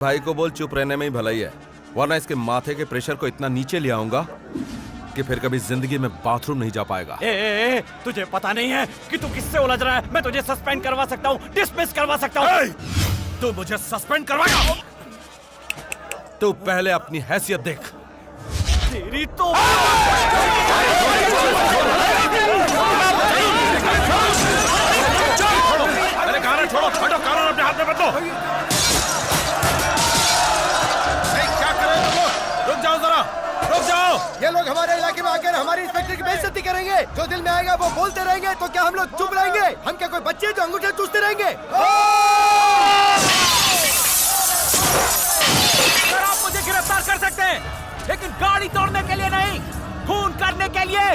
भाई को बोल चुप रहने में ही भलाई है, वरना इसके माथे के प्रेशर को इतना नीचे ले आऊंगा कि फिर कभी जिंदगी में बाथरूम नहीं जा पाएगा। तुझे पता नहीं है कि तू किससे उलझ रहा है? मैं तुझे सस्पेंड करवा सकता हूँ, डिसमिस करवा सकता हूँ। तू मुझे सस्पेंड करवाएगा? तू पहले अपनी हैसियत देख। तेरी तो अरे कानून छोड़ो, हटो, कानून अपने हाथ में बदलो। क्या कर रहे हो तुम लोग? रुक जाओ जरा, रुक जाओ। ये लोग हमारे इलाके में आकर हमारी इंस्पेक्टर की बेइज्जती करेंगे। जो दिल में आएगा वो बोलते रहेंगे, तो क्या हम लोग चुप रहेंगे? हम क्या कोई बच्चे जो अंगूठे चूसते रहेंगे? सर, आप मुझे गिरफ्तार कर सकते हैं, लेकिन गाड़ी तोड़ने के लिए नहीं, खून करने के लिए।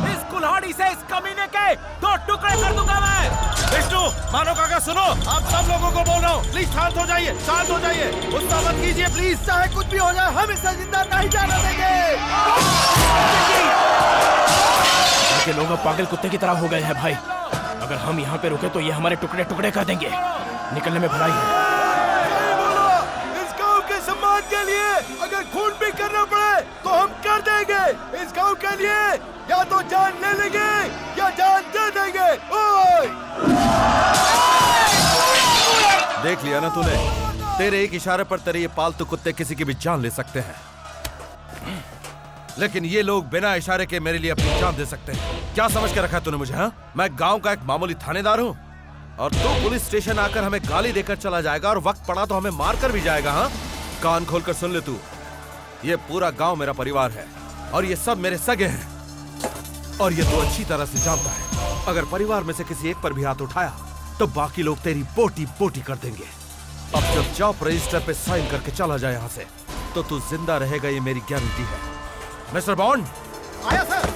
इस कुल्हाड़ी से इस कमीने के 2 टुकड़े कर दूंगा मैं। विष्णु, मानो काका सुनो, आप सब लोगों को बोल रहा हूँ, प्लीज शांत हो जाइए, शांत हो जाइए, गुस्सा मत कीजिए प्लीज। चाहे कुछ भी हो जाए, हम इसे जिंदा नहीं जाने देंगे। के लोग अब पागल कुत्ते की तरह हो गए हैं भाई। अगर हम यहाँ पे रुके तो ये हमारे टुकड़े टुकड़े कर देंगे। निकलने में भलाई है। इस गांव के सम्मान के लिए अगर खून भी करना पड़े तो हम कर देंगे। इस गांव के लिए या तो जान ले लेंगे या जान दे देंगे। ओए! देख लिया ना तूने, तेरे एक इशारे पर तेरे ये पालतू कुत्ते किसी की भी जान ले सकते हैं, लेकिन ये लोग बिना इशारे के मेरे लिए अपनी जान दे सकते हैं। क्या समझ के रखा है तूने मुझे? हाँ, मैं गांव का एक मामूली थानेदार हूँ और तू पुलिस स्टेशन आकर हमें गाली देकर चला जाएगा और वक्त पड़ा तो हमें मार कर भी जाएगा। हाँ, कान खोलकर सुन ले तू, ये पूरा गांव मेरा परिवार है और ये सब मेरे सगे हैं और ये तू अच्छी तरह से जानता है। अगर परिवार में से किसी एक पर भी हाथ उठाया तो बाकी लोग तेरी बोटी बोटी कर देंगे। अब जब जॉब रजिस्टर पे साइन करके चला जाए यहाँ से, तो तू जिंदा रहेगा, ये मेरी गारंटी है। Mister bond. आया सर।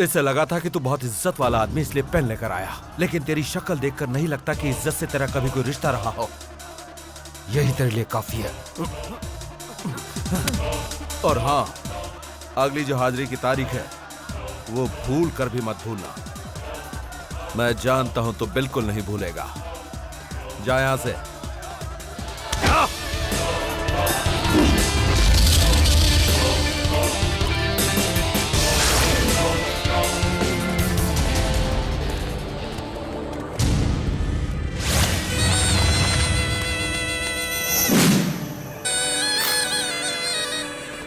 इसे लगा था कि तू बहुत इज्जत वाला आदमी इसलिए पेन लेकर आया, लेकिन तेरी शक्ल देखकर नहीं लगता कि इज्जत से तेरा कभी कोई रिश्ता रहा हो। यही तेरे लिए काफी है। और हाँ, अगली जो हाजिरी की तारीख है वो भूल कर भी मत भूलना। मैं जानता हूं तो बिल्कुल नहीं भूलेगा। जा यहां से।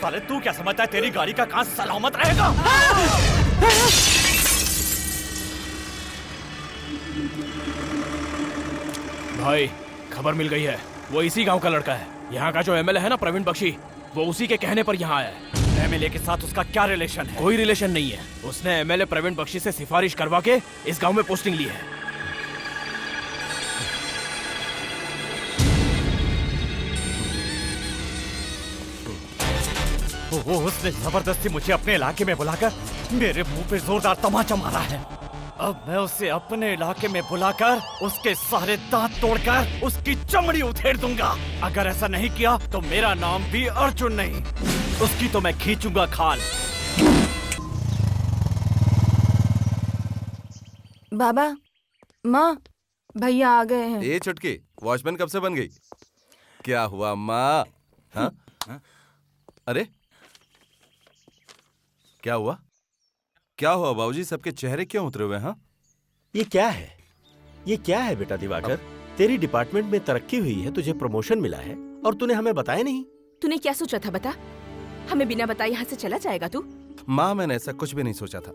अरे तू क्या समझता है तेरी गाड़ी का कांच सलामत रहेगा? भाई खबर मिल गई है, वो इसी गांव का लड़का है। यहाँ का जो एमएलए है ना, प्रवीण बख्शी, वो उसी के कहने पर यहाँ आया है। एमएलए के साथ उसका क्या रिलेशन है? कोई रिलेशन नहीं है। उसने एमएलए प्रवीण बख्शी से सिफारिश करवा के इस गांव में पोस्टिंग ली है। उसने जबरदस्ती मुझे अपने इलाके में बुलाकर मेरे मुंह पे जोरदार तमाचा मारा है। अब मैं उसे अपने इलाके में बुलाकर उसके सारे दांत तोड़कर उसकी चमड़ी उधेड़ दूंगा। अगर ऐसा नहीं किया तो मेरा नाम भी अर्जुन नहीं, उसकी तो मैं खींचूंगा खाल। बाबा, माँ, भैया आ गए हैं। ये चुटकी वॉचमैन कब से बन गई? क्या हुआ माँ? हाँ? अरे क्या हुआ? क्या हुआ बाबूजी, सबके चेहरे क्यों उतरे हुए? हाँ, ये क्या है? ये क्या है बेटा दिवाकर? तेरी डिपार्टमेंट में तरक्की हुई है, तुझे प्रमोशन मिला है और तूने हमें बताया नहीं। तूने क्या सोचा था बता? हमें बिना बताए यहाँ से चला जाएगा तू? माँ, मैंने ऐसा कुछ भी नहीं सोचा था,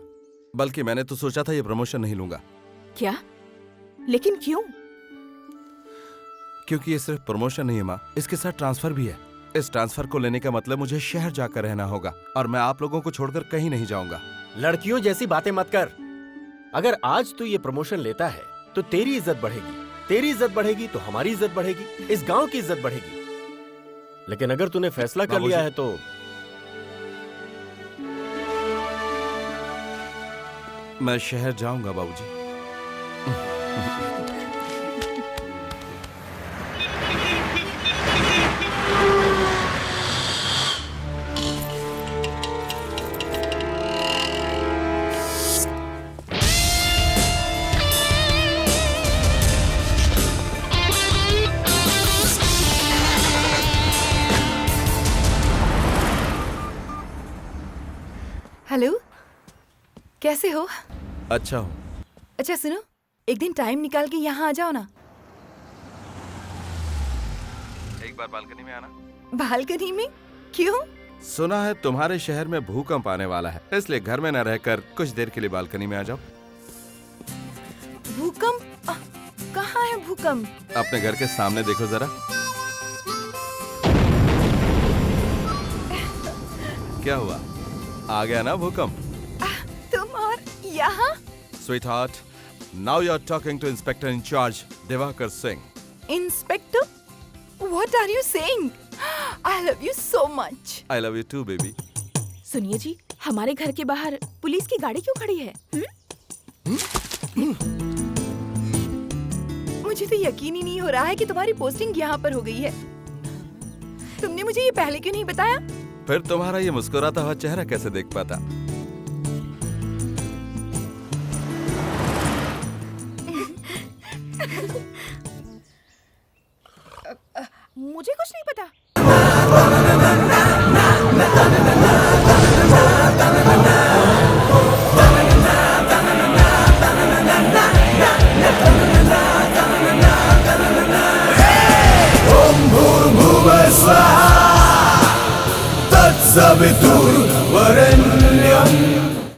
बल्कि मैंने तो सोचा था ये प्रमोशन नहीं लूंगा। क्या? लेकिन क्यों? क्योंकि ये सिर्फ प्रमोशन नहीं है माँ, इसके साथ ट्रांसफर भी है। इस ट्रांसफर को लेने का मतलब मुझे शहर जाकर रहना होगा और मैं आप लोगों को छोड़कर कहीं नहीं जाऊंगा। लड़कियों जैसी बातें मत कर। अगर आज तू ये प्रमोशन लेता है तो तेरी इज्जत बढ़ेगी, तेरी इज्जत बढ़ेगी तो हमारी इज्जत बढ़ेगी, इस गांव की इज्जत बढ़ेगी। लेकिन अगर तूने फैसला कर लिया है तो मैं शहर जाऊंगा बाबूजी। कैसे हो? अच्छा हूँ। अच्छा सुनो, एक दिन टाइम निकाल के यहाँ आ जाओ ना। एक बार बालकनी में आना। बालकनी में? क्यों? सुना है तुम्हारे शहर में भूकंप आने वाला है, इसलिए घर में न रहकर कुछ देर के लिए बालकनी में आ जाओ। भूकंप? कहाँ है भूकंप? अपने घर के सामने देखो जरा। क्या हुआ, आ गया ना भूकंप? तुम और यहाँ? Sweetheart, now you're talking to Inspector in charge, Devakar Singh. Inspector? What are you saying? I love you so much. I love you too, baby. सुनिए जी, हमारे घर के बाहर पुलिस की गाड़ी क्यों खड़ी है? मुझे तो यकीन ही नहीं हो रहा है कि तुम्हारी पोस्टिंग यहाँ पर हो गई है। तुमने मुझे ये पहले क्यों नहीं बताया? फिर तुम्हारा ये मुस्कुराता हुआ चेहरा कैसे देख पाता? मुझे कुछ नहीं पता। तत्सवितुर्वरेण्यं